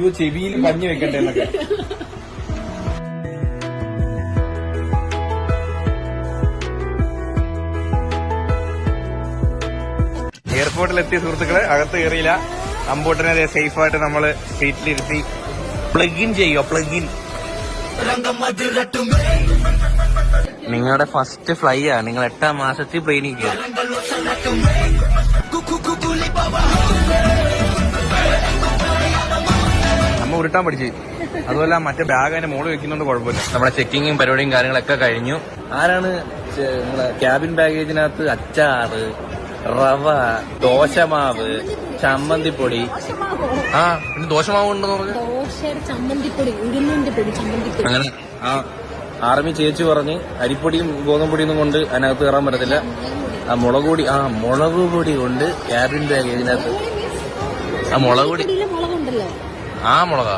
U ചെവിയിൽ പഞ്ഞു വെക്കട്ടെ എന്നൊക്കെ. എയർപോർട്ടിലെത്തിയ സുഹൃത്തുക്കള് അകത്ത് കയറിയില്ല. അമ്പൂട്ടനെ സേഫായിട്ട് നമ്മള് സീറ്റിലിരുത്തി പ്ലഗ് ഇൻ ചെയ്യുക. പ്ലഗ് ഇൻ നിങ്ങളുടെ ഫസ്റ്റ് ഫ്ലൈ ആ. നിങ്ങൾ 8ാം മാസത്തിൽ പ്ലെയിനിൽ കയറി. നമ്മ ഉരുട്ടാൻ പഠിച്ചു. അതുപോലെ മറ്റേ ബാഗ് അതിന്റെ മോള് വെക്കുന്നോണ്ട് കുഴപ്പമില്ല. നമ്മുടെ ചെക്കിങ്ങും പരിപാടിയും കാര്യങ്ങളൊക്കെ കഴിഞ്ഞു. ആരാണ് നിങ്ങളെ ക്യാബിൻ ബാഗേജിനകത്ത് അച്ചാറ്, റവ, ദോശമാവ്, ചമ്മന്തിപ്പൊടി. ആ പിന്നെ ദോശമാവ് ഉണ്ടെന്ന് പറഞ്ഞു. അങ്ങനെ ആ ആർമി ചേച്ചി പറഞ്ഞ് അരിപ്പൊടിയും ഗോതമ്പൊടിയൊന്നും കൊണ്ട് അതിനകത്ത് കയറാൻ പറ്റത്തില്ല. ആ മുളക് പൊടി കൊണ്ട് ക്യാബിൻ ബാഗ് ഇതിനകത്ത്. ആ മുളക് പൊടി ആ മുളകാ